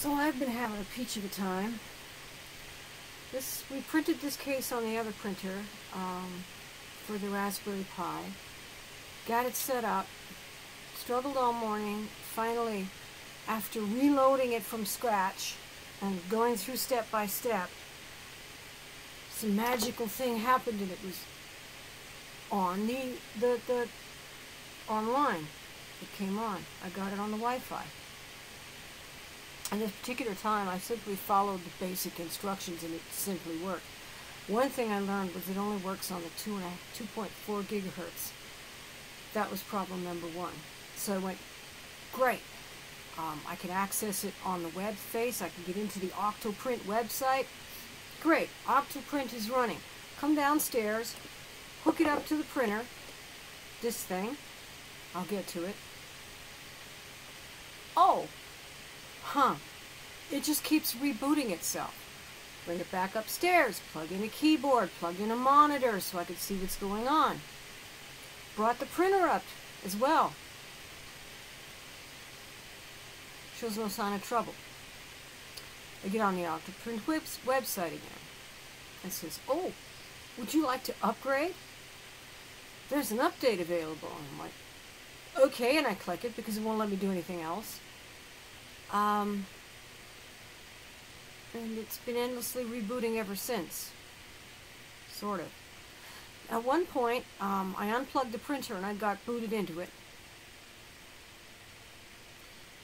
So I've been having a peach of a time. We printed this case on the other printer for the Raspberry Pi. Got it set up, struggled all morning. Finally, after reloading it from scratch and going through step by step, some magical thing happened and it was on the online. It came on. I got it on the Wi-Fi. And this particular time, I simply followed the basic instructions and it simply worked. One thing I learned was it only works on the 2.4 gigahertz. That was problem number one. So I went, great. I can access it on the web face. I can get into the Octoprint website. Great. Octoprint is running. Come downstairs, hook it up to the printer. This thing. I'll get to it. Oh. Huh. It just keeps rebooting itself. Bring it back upstairs, plug in a keyboard, plug in a monitor so I could see what's going on. Brought the printer up as well. Shows no sign of trouble. I get on the Octoprint website again. And says, oh, would you like to upgrade? There's an update available. And I'm like, okay, and I click it because it won't let me do anything else. And it's been endlessly rebooting ever since. Sort of. At one point, I unplugged the printer and I got booted into it.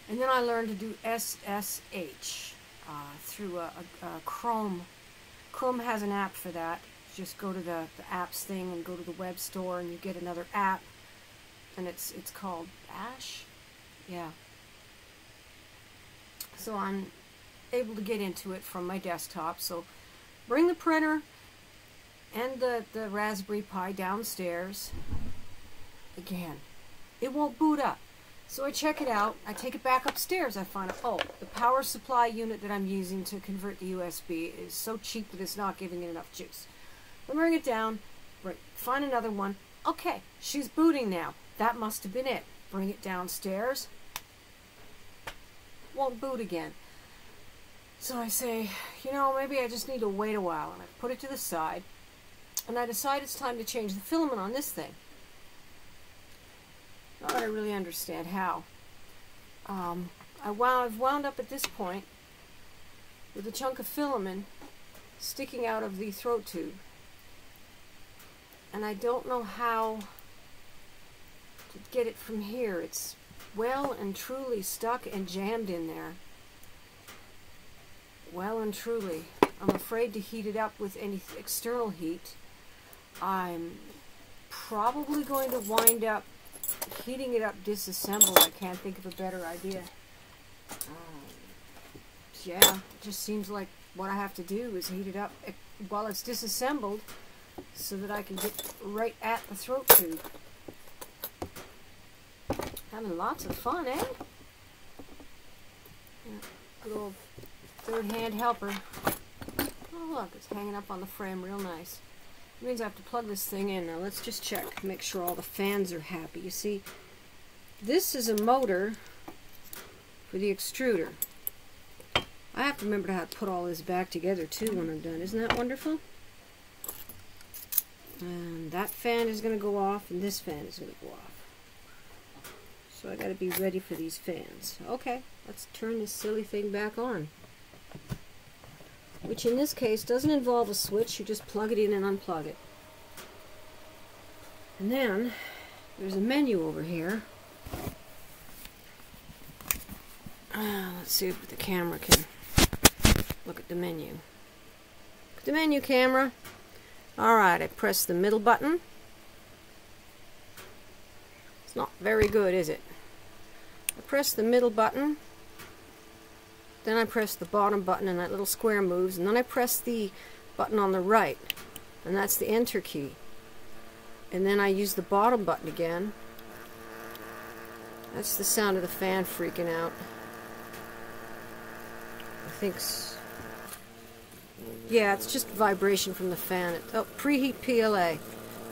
And then I learned to do SSH through a Chrome. Chrome has an app for that. You just go to the apps thing and go to the web store and you get another app. And it's called Ash? Yeah. So I'm able to get into it from my desktop. So bring the printer and the Raspberry Pi downstairs. Again, it won't boot up. So I check it out. I take it back upstairs. I find, oh, the power supply unit that I'm using to convert the USB is so cheap that it's not giving it enough juice. I bring it down, find another one. Okay, she's booting now. That must have been it. Bring it downstairs. Won't boot again. So I say, you know, maybe I just need to wait a while. And I put it to the side. And I decide it's time to change the filament on this thing. Not that I really understand how. I've wound up at this point with a chunk of filament sticking out of the throat tube. And I don't know how to get it from here. It's well and truly stuck and jammed in there. Well and truly. I'm afraid to heat it up with any external heat. I'm probably going to wind up heating it up disassembled. I can't think of a better idea. Yeah, it just seems like what I have to do is heat it up while it's disassembled so that I can get right at the throat tube. Having lots of fun, eh? Yeah, good old third-hand helper. Oh, look, it's hanging up on the frame real nice. It means I have to plug this thing in. Now, let's just check, make sure all the fans are happy. You see, this is a motor for the extruder. I have to remember how to put all this back together, too, when I'm done. Isn't that wonderful? And that fan is going to go off, and this fan is going to go off. So I got to be ready for these fans. Okay, let's turn this silly thing back on. Which in this case doesn't involve a switch. You just plug it in and unplug it. And then there's a menu over here. Let's see if the camera can look at the menu. Look at the menu, camera. Alright, I press the middle button. It's not very good, is it? I press the middle button, then I press the bottom button and that little square moves, and then I press the button on the right, and that's the enter key. And then I use the bottom button again. That's the sound of the fan freaking out. I think yeah, it's just vibration from the fan. Oh, preheat PLA.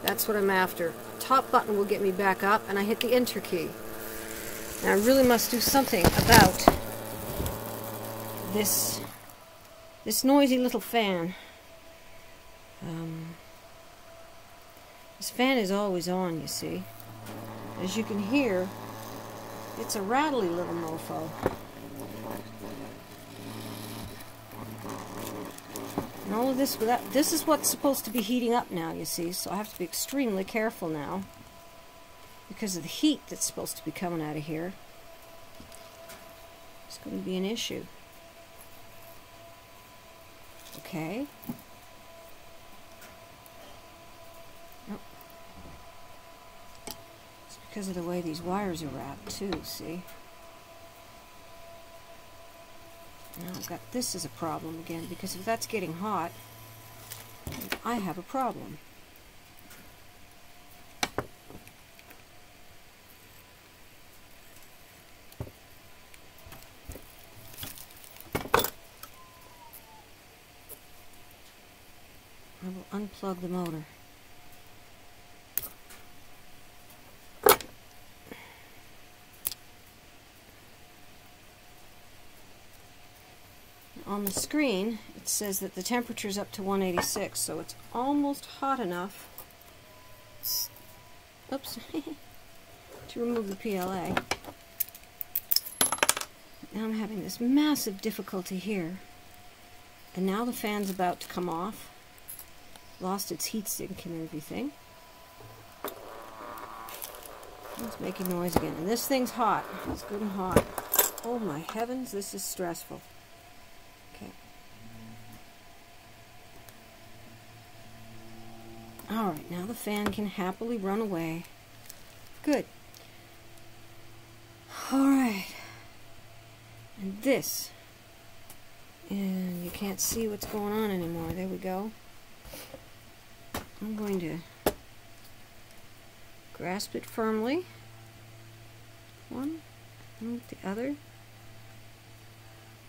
That's what I'm after. Top button will get me back up, and I hit the enter key. Now I really must do something about this noisy little fan. This fan is always on, you see. As you can hear, it's a rattly little mofo. And all of this, this is what's supposed to be heating up now, you see, so I have to be extremely careful now because of the heat that's supposed to be coming out of here. It's going to be an issue. Okay. Oh. It's because of the way these wires are wrapped too, see? Now I've got this as a problem again, because if that's getting hot, I have a problem. I will unplug the motor. On the screen, it says that the temperature is up to 186, so it's almost hot enough oops, to remove the PLA. Now I'm having this massive difficulty here, and now the fan's about to come off. Lost its heat sink and everything. It's making noise again, and this thing's hot. It's good and hot. Oh my heavens, this is stressful. Okay. Alright, now the fan can happily run away. Good. Alright. And this. And you can't see what's going on anymore. There we go. I'm going to grasp it firmly. One, and with the other.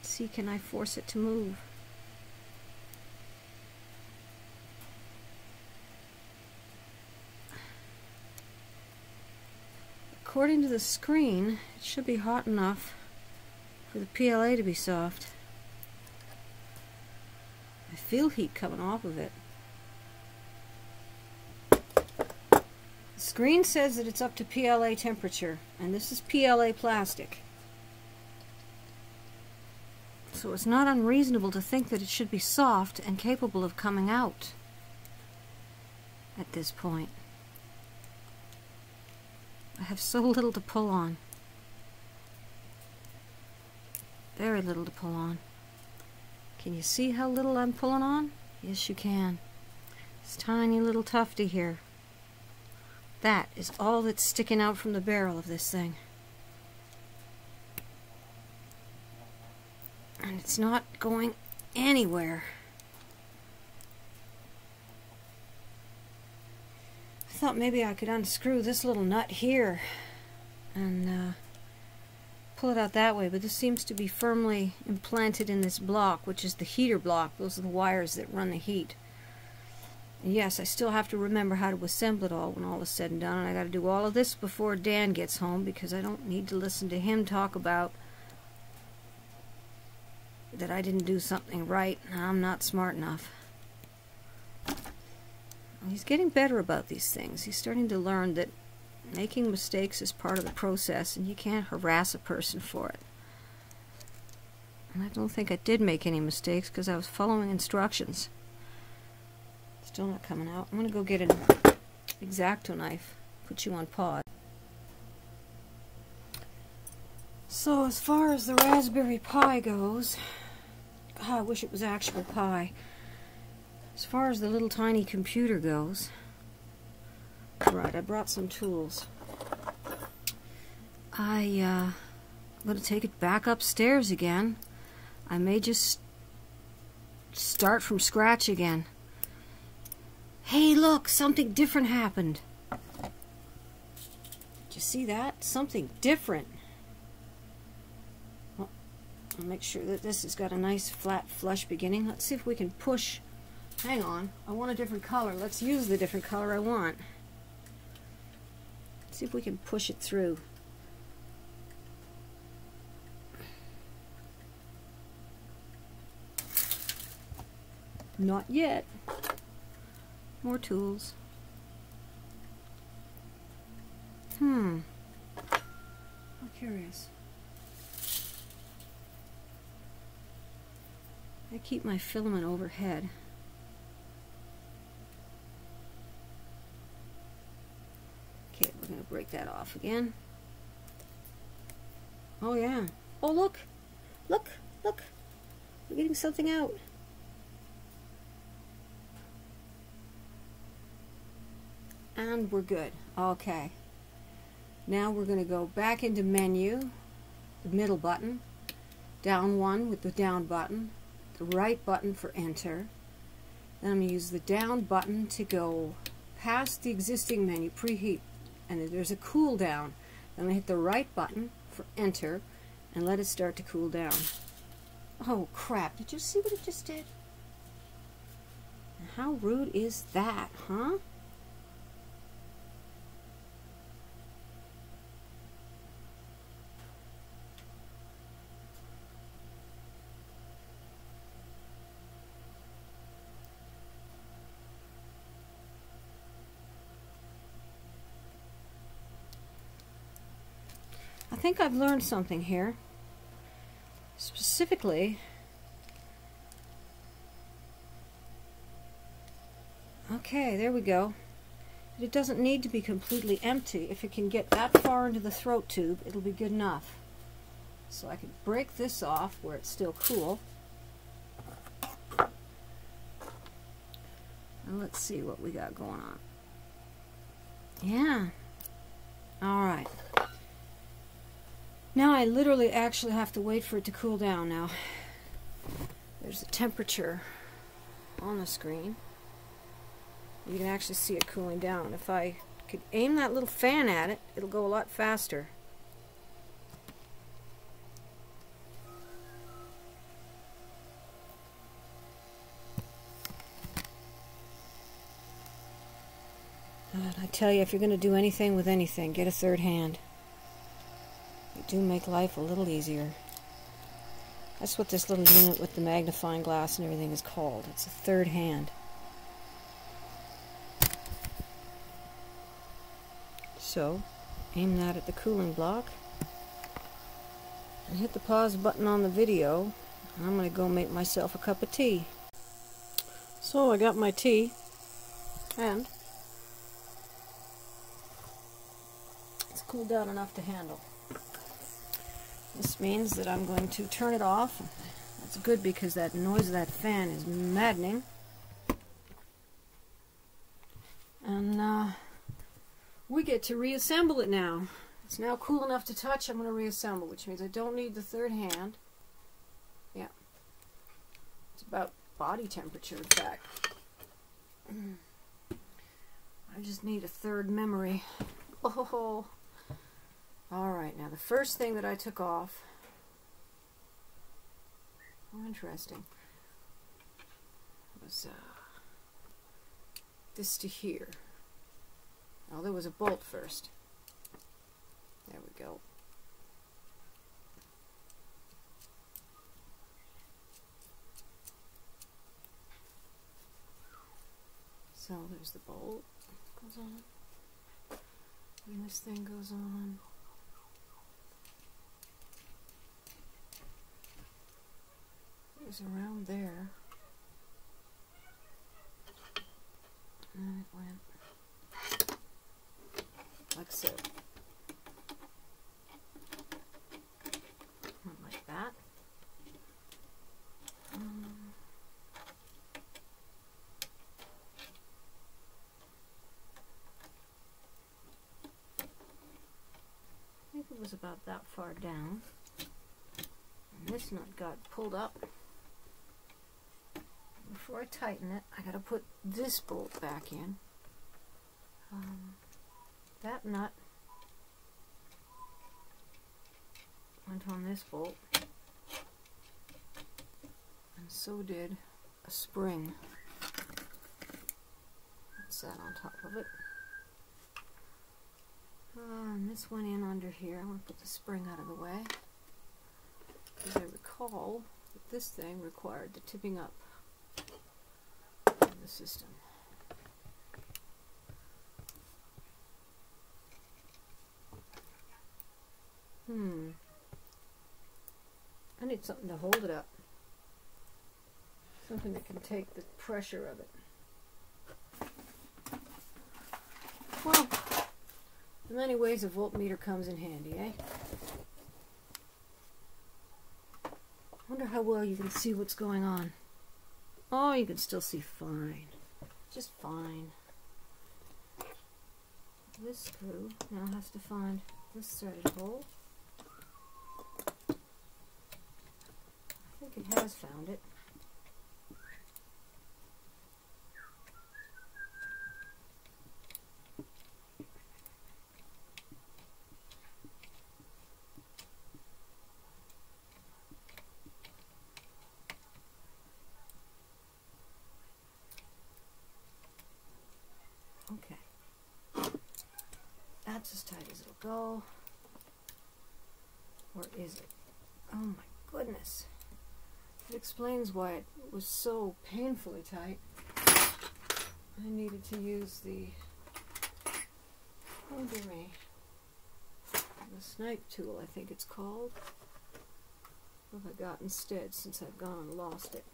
See, can I force it to move? According to the screen, it should be hot enough for the PLA to be soft. I feel heat coming off of it. The screen says that it's up to PLA temperature, and this is PLA plastic. So it's not unreasonable to think that it should be soft and capable of coming out at this point. I have so little to pull on. Very little to pull on. Can you see how little I'm pulling on? Yes, you can. This tiny little tufty here. That is all that's sticking out from the barrel of this thing. And it's not going anywhere. I thought maybe I could unscrew this little nut here and pull it out that way, but this seems to be firmly implanted in this block, which is the heater block. Those are the wires that run the heat. And yes, I still have to remember how to assemble it all when all is said and done, and I got to do all of this before Dan gets home, because I don't need to listen to him talk about that I didn't do something right and I'm not smart enough. He's getting better about these things. He's starting to learn that making mistakes is part of the process, and you can't harass a person for it. And I don't think I did make any mistakes because I was following instructions. Still not coming out. I'm going to go get an X-Acto knife. Put you on pause. So as far as the Raspberry Pi goes, I wish it was actual pie. As far as the little tiny computer goes, right, I brought some tools. I'm going to take it back upstairs again. I may just start from scratch again. Hey, look, something different happened. Did you see that? Something different. Well, I'll make sure that this has got a nice flat flush beginning. Let's see if we can push. Hang on, I want a different color. Let's use the different color I want. Let's see if we can push it through. Not yet. More tools. I'm curious. I keep my filament overhead. Okay, we're going to break that off again. Oh yeah. Oh look! Look! Look! We're getting something out. And we're good. Okay. Now we're going to go back into menu, the middle button, down one with the down button, the right button for enter. Then I'm going to use the down button to go past the existing menu, preheat, and there's a cool down. Then I'm going to hit the right button for enter and let it start to cool down. Oh crap, did you see what it just did? How rude is that, huh? I think I've learned something here. Specifically, okay, there we go. It doesn't need to be completely empty. If it can get that far into the throat tube, it'll be good enough. So I can break this off where it's still cool. And let's see what we got going on. Yeah. All right. Now I literally actually have to wait for it to cool down now. There's a temperature on the screen. You can actually see it cooling down. If I could aim that little fan at it, it'll go a lot faster. And I tell you, if you're going to do anything with anything, get a third hand. They do make life a little easier. That's what this little unit with the magnifying glass and everything is called. It's a third hand. So, aim that at the cooling block and hit the pause button on the video. And I'm going to go make myself a cup of tea. So I got my tea and it's cooled down enough to handle. This means that I'm going to turn it off. That's good because that noise of that fan is maddening. And we get to reassemble it now. It's now cool enough to touch. I'm going to reassemble, which means I don't need the third hand. Yeah. It's about body temperature, in fact. I just need a third memory. Oh. Alright, now the first thing that I took off, oh interesting, was this to here. Oh, there was a bolt first. There we go. So there's the bolt, goes on, and this thing goes on. It was around there, and then it went like so. Went like that. I think it was about that far down. And this nut got pulled up. Before I tighten it, I gotta put this bolt back in. That nut went on this bolt, and so did a spring. That's that on top of it. And this went in under here. I'm going to put the spring out of the way, because I recall that this thing required the tipping up. the system. I need something to hold it up. Something that can take the pressure of it. Well, in many ways a voltmeter comes in handy, eh? Wonder how well you can see what's going on. Oh, you can still see fine. Just fine. This screw now has to find this threaded hole. I think it has found it. Okay. That's as tight as it'll go. Or is it? Oh my goodness. It explains why it was so painfully tight. I needed to use the snipe tool, I think it's called. What have I got instead since I've gone and lost it?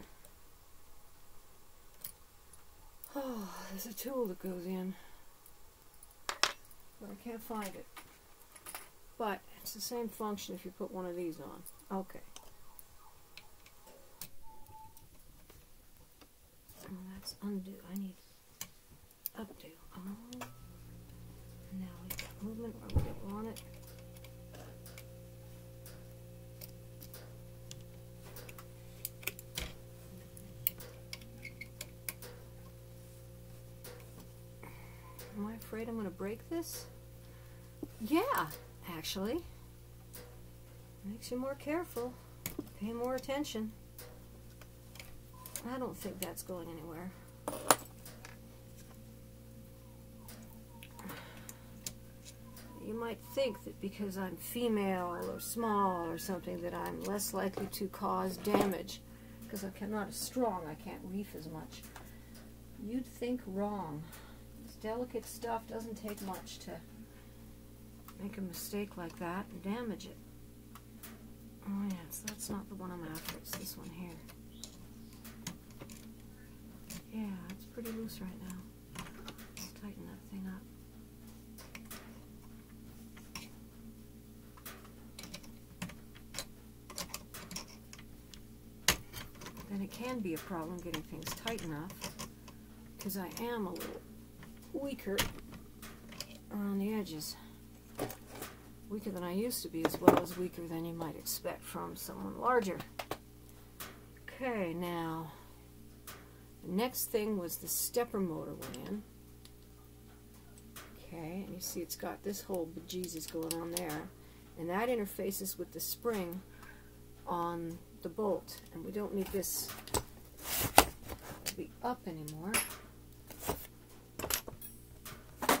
Oh, there's a tool that goes in, but I can't find it. But it's the same function if you put one of these on. Okay. Oh, that's undo. I need updo. Oh. Now we've got movement where we don't want it. Am I afraid I'm going to break this? Yeah, actually. Makes you more careful. Pay more attention. I don't think that's going anywhere. You might think that because I'm female or small or something that I'm less likely to cause damage because I'm not as strong, I can't reef as much. You'd think wrong. This delicate stuff doesn't take much to make a mistake like that and damage it. Oh yes, that's not the one I'm after, it's this one here. Yeah, it's pretty loose right now. Let's tighten that thing up. Then it can be a problem getting things tight enough because I am a little weaker around the edges. Weaker than I used to be, as well as weaker than you might expect from someone larger. Okay, now the next thing was the stepper motor went in. Okay, and you see it's got this whole bejesus going on there, and that interfaces with the spring on the bolt, and we don't need this to be up anymore. But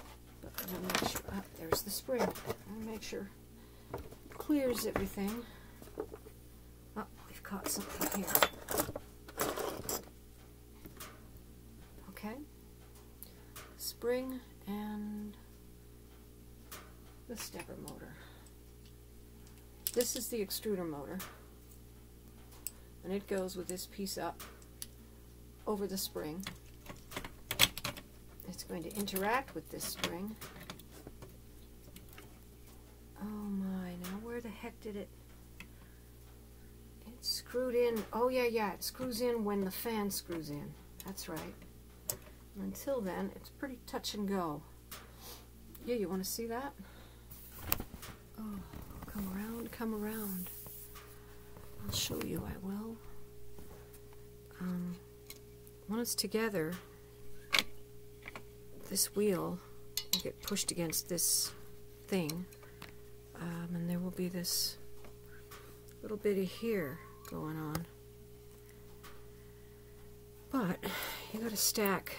I'm going to make sure, there's the spring. I'm going to make sure it clears everything. Oh, we've caught something here. Okay. Spring and the stepper motor. This is the extruder motor. And it goes with this piece up over the spring. It's going to interact with this spring. Oh my, now where the heck did it? It's screwed in. Oh yeah, it screws in when the fan screws in. That's right. And until then, it's pretty touch and go. Yeah, you want to see that? Oh, come around, come around. I'll show you, I will. When it's together, this wheel will get pushed against this thing, and there will be this little bitty here going on. But you got to stack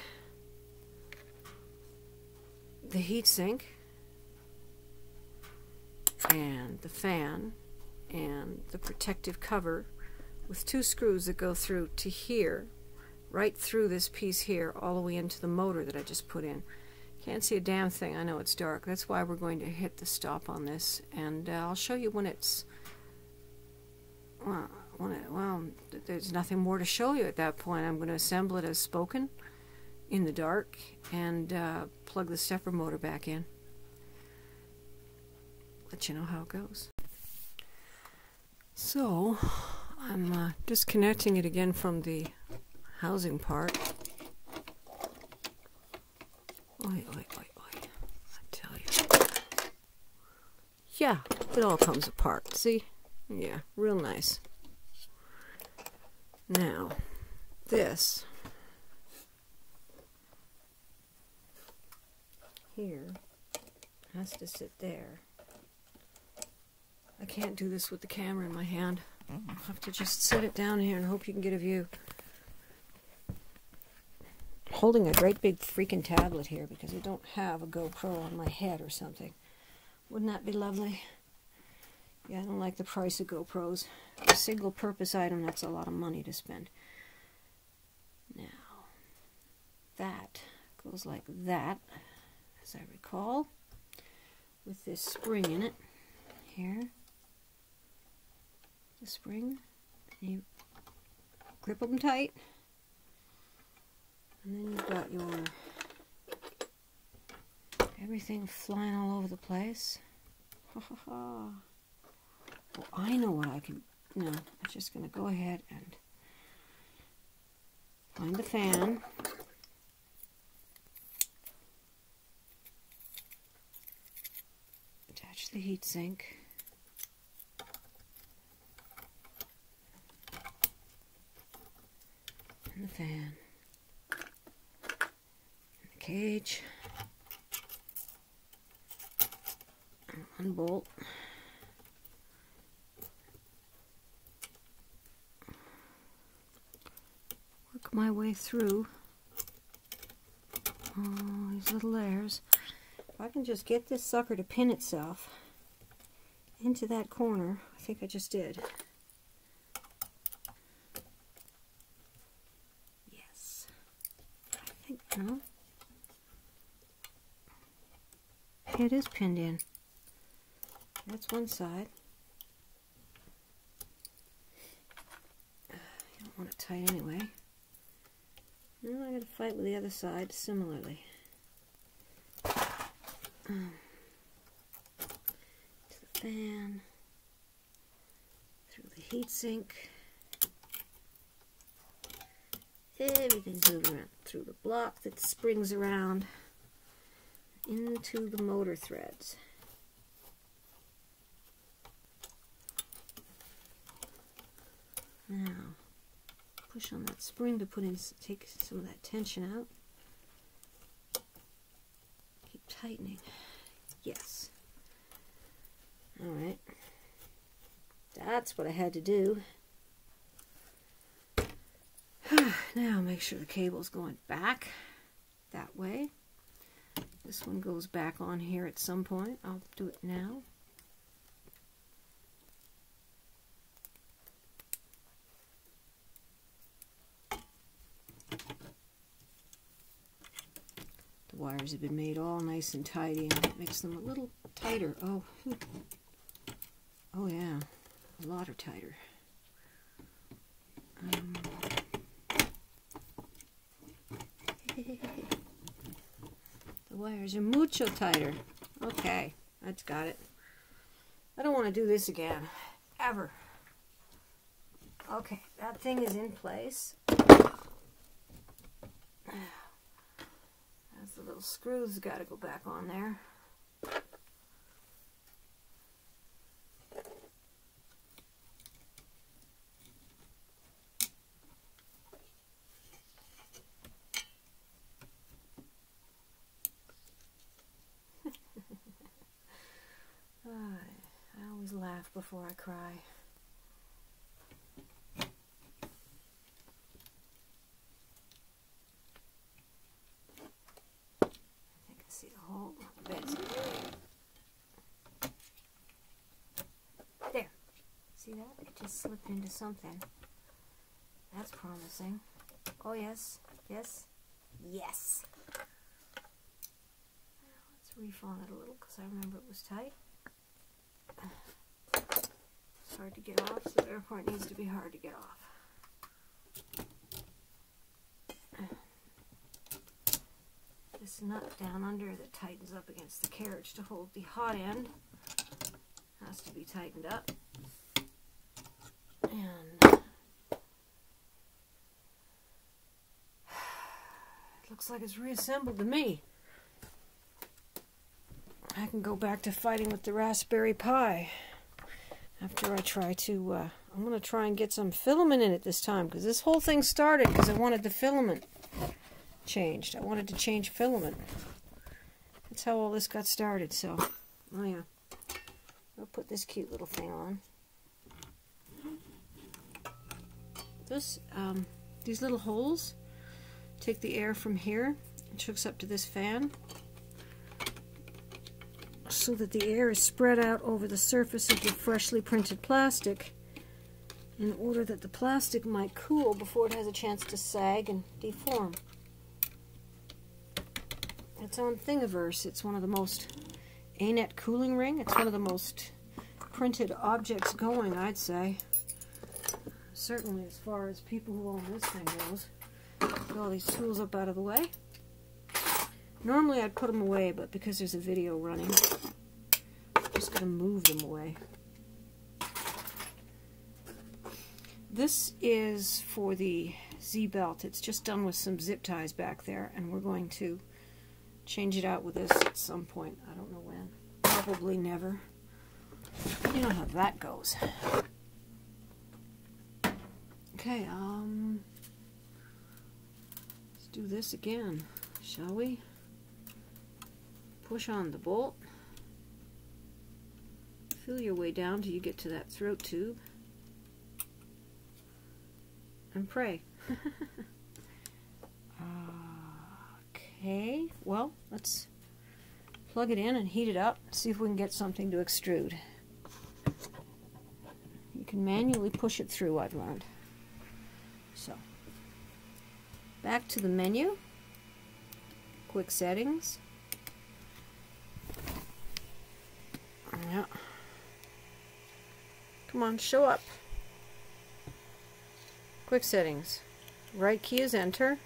the heatsink and the fan and the protective cover with two screws that go through to here right through this piece here, all the way into the motor that I just put in. Can't see a damn thing. I know it's dark. That's why we're going to hit the stop on this, and I'll show you when it's well, there's nothing more to show you at that point. I'm going to assemble it as spoken in the dark and plug the stepper motor back in. Let you know how it goes. So I'm disconnecting it again from the housing part. Oi, oi, oi, oi. I tell you. Yeah, it all comes apart. See? Yeah, real nice. Now, this here has to sit there. I can't do this with the camera in my hand. I'll have to just set it down here and hope you can get a view. I'm holding a great big freaking tablet here because I don't have a GoPro on my head or something. Wouldn't that be lovely? Yeah, I don't like the price of GoPros. A single purpose item, that's a lot of money to spend. Now, that goes like that, as I recall, with this spring in it. Here, the spring, and you grip them tight, and then you've got your everything flying all over the place. Ha ha ha. Well, I know what I can. No, I'm just going to go ahead and find the fan. Attach the heatsink. And the fan. And the cage. And one bolt. Work my way through all these little layers. If I can just get this sucker to pin itself into that corner, I think I just did. Yes. I think, no. It is pinned in. That's one side. You don't want it tight anyway. Now I'm going to fight with the other side similarly. To the fan, through the heatsink. Everything's moving around through the block that springs around into the motor threads. Now, push on that spring to put in, take some of that tension out. Keep tightening. Yes. Alright. That's what I had to do. Now make sure the cable's going back that way. This one goes back on here at some point. I'll do it now. The wires have been made all nice and tidy, and it makes them a little tighter. Oh, oh yeah, a lot tighter. The wires are mucho tighter. Okay, that's got it. I don't want to do this again, ever. Okay, that thing is in place. That's the little screws got to go back on there. I always laugh before I cry. I can see the whole bit. There. See that? It just slipped into something. That's promising. Oh yes, yes, yes. Let's refawn it a little because I remember it was tight. It's hard to get off, so therefore it needs to be hard to get off. This nut down under that tightens up against the carriage to hold the hot end has to be tightened up. And it looks like it's reassembled to me. I can go back to fighting with the Raspberry Pi after I try to, I'm going to try and get some filament in it this time, because this whole thing started because I wanted the filament changed. I wanted to change filament. That's how all this got started, so, oh yeah. I'll put this cute little thing on. This, these little holes take the air from here and hooks up to this fan, so that the air is spread out over the surface of the freshly printed plastic in order that the plastic might cool before it has a chance to sag and deform. It's on Thingiverse. It's one of the most anet cooling ring. It's one of the most printed objects going, I'd say. Certainly as far as people who own this thing goes. Put all these tools up out of the way. Normally I'd put them away, but because there's a video running, I'm just going to move them away. This is for the Z-belt. It's just done with some zip ties back there, and we're going to change it out with this at some point. I don't know when. Probably never. You know how that goes. Okay, let's do this again, shall we? Push on the bolt. Feel your way down till you get to that throat tube. And pray. Okay, well, let's plug it in and heat it up, see if we can get something to extrude. You can manually push it through, I've learned. So, back to the menu, quick settings. Yeah. Come on, show up. Quick settings. Right key is enter.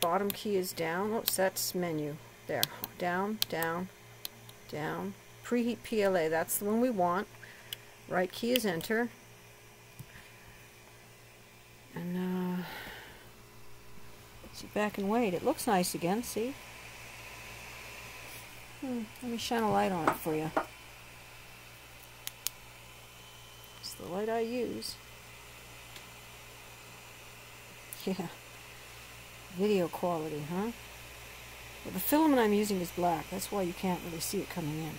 Bottom key is down. Oops, that's menu. There. Down, down, down. Preheat PLA, that's the one we want. Right key is enter. And sit back and wait. It looks nice again, see? Let me shine a light on it for you. It's the light I use. Yeah. Video quality, huh? Well, the filament I'm using is black. That's why you can't really see it coming in.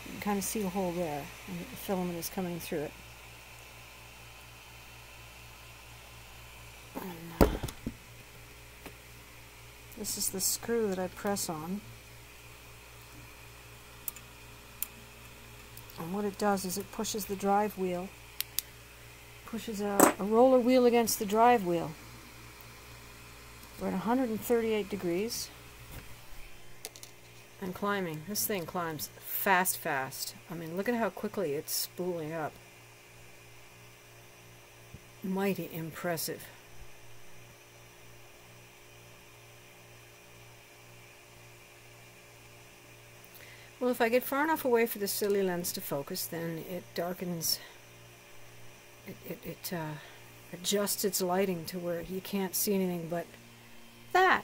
You can kind of see a hole there, and the filament is coming through it. And, this is the screw that I press on. And what it does is it pushes the drive wheel, pushes a roller wheel against the drive wheel. We're at 138 degrees and climbing. This thing climbs fast, fast. I mean, look at how quickly it's spooling up. Mighty impressive. Well, if I get far enough away for the silly lens to focus, then it darkens, it adjusts its lighting to where you can't see anything but that.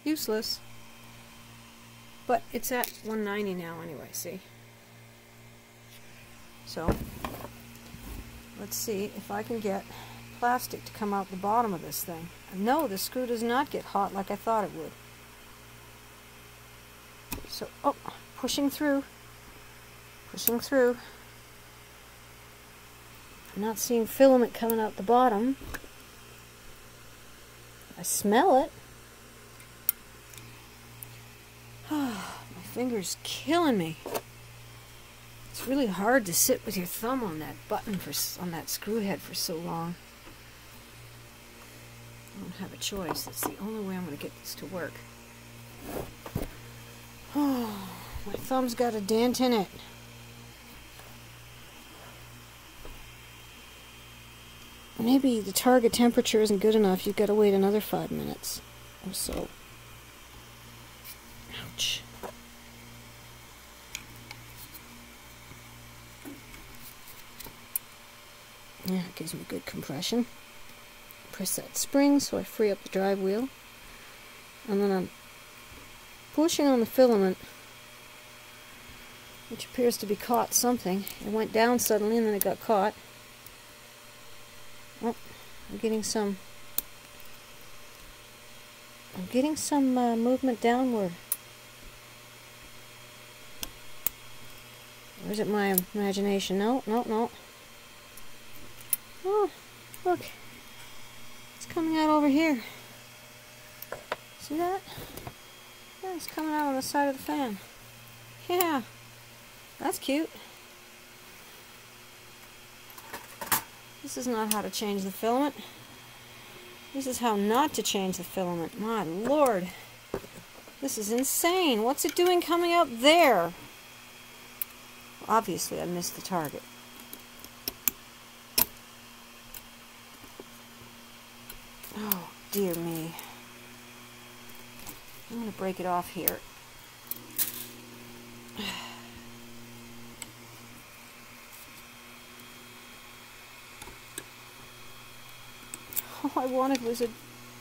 Useless. But it's at 190 now anyway, see? So, let's see if I can get plastic to come out the bottom of this thing. No, the screw does not get hot like I thought it would. So, oh, pushing through. Pushing through. I'm not seeing filament coming out the bottom. I smell it. My finger's killing me. It's really hard to sit with your thumb on that button on that screw head for so long. I don't have a choice. That's the only way I'm going to get this to work. Oh, my thumb's got a dent in it. Maybe the target temperature isn't good enough. You've got to wait another 5 minutes or so. Ouch. Yeah, it gives me good compression. Press that spring so I free up the drive wheel. And then I'm pushing on the filament, which appears to be caught something. It went down suddenly and then it got caught. Oh, I'm getting some movement downward. Or is it my imagination? No, no, no. Oh, look. It's coming out over here. See that? Yeah, it's coming out on the side of the fan. Yeah, that's cute. This is not how to change the filament. This is how not to change the filament. My lord. This is insane. What's it doing coming out there? Obviously, I missed the target. Oh, dear me. I'm going to break it off here. All I wanted was to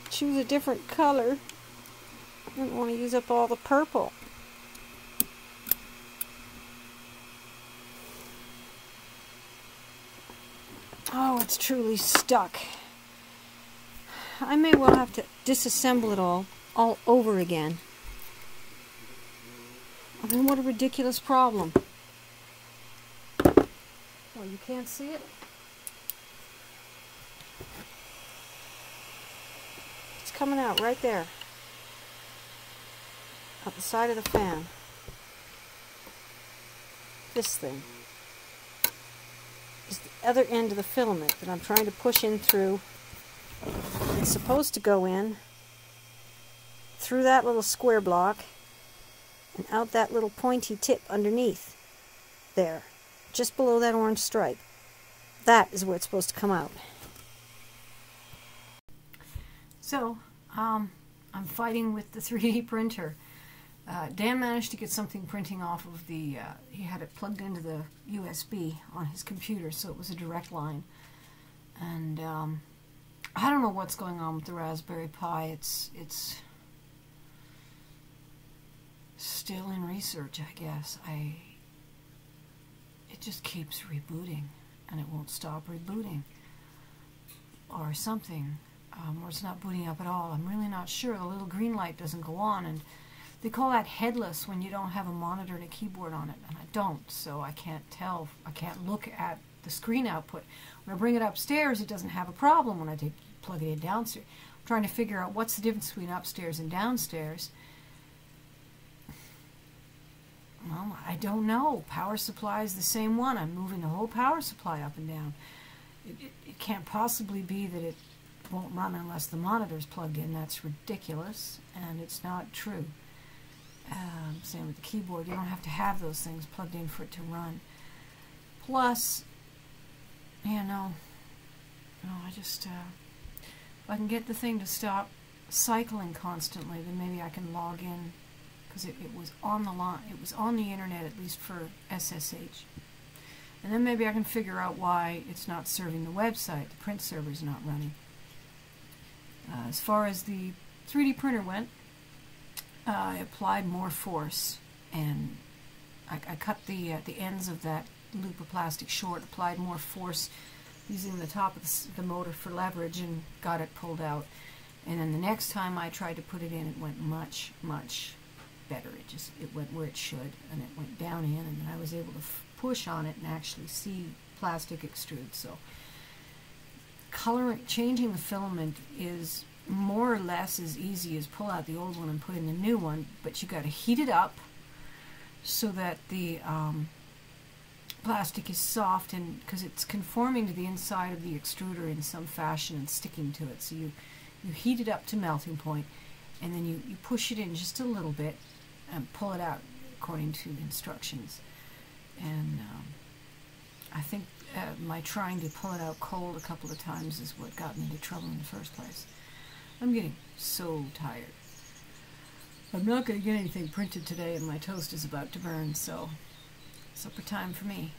choose a different color. I didn't want to use up all the purple. Oh, it's truly stuck. I may well have to disassemble it all over again. I mean, what a ridiculous problem. Well, you can't see it? It's coming out right there. At the side of the fan. This thing is the other end of the filament that I'm trying to push in through. It's supposed to go in through that little square block and out that little pointy tip underneath there, just below that orange stripe. That is where it's supposed to come out. So, I'm fighting with the 3D printer. Dan managed to get something printing off of the, he had it plugged into the USB on his computer, so it was a direct line. And I don't know what's going on with the Raspberry Pi. It's still in research, I guess. It just keeps rebooting, and it won't stop rebooting, or something, or it's not booting up at all. I'm really not sure. The little green light doesn't go on, and they call that headless when you don't have a monitor and a keyboard on it, and I don't, so I can't tell. I can't look at the screen output. When I bring it upstairs, it doesn't have a problem when I plug it in downstairs. I'm trying to figure out what's the difference between upstairs and downstairs. Well, I don't know. Power supply is the same one. I'm moving the whole power supply up and down. It can't possibly be that it won't run unless the monitor's plugged in. That's ridiculous, and it's not true. Same with the keyboard. You don't have to have those things plugged in for it to run. Plus, yeah, no, I just, if I can get the thing to stop cycling constantly, then maybe I can log in, because it was on the line, it was on the internet, at least for SSH. And then maybe I can figure out why it's not serving the website. The print server's not running. As far as the 3D printer went, I applied more force, and I cut the ends of that loop of plastic short, applied more force using the top of the motor for leverage, and got it pulled out. And then the next time I tried to put it in, it went much, much better. It went where it should, and it went down in, and then I was able to push on it and actually see plastic extrude. So changing the filament is more or less as easy as pull out the old one and put in the new one, but you got to heat it up so that the plastic is soft, and because it's conforming to the inside of the extruder in some fashion and sticking to it. So you heat it up to melting point, and then you push it in just a little bit and pull it out according to the instructions. And I think my trying to pull it out cold a couple of times is what got me into trouble in the first place. I'm getting so tired. I'm not going to get anything printed today, and my toast is about to burn, so supper time for me.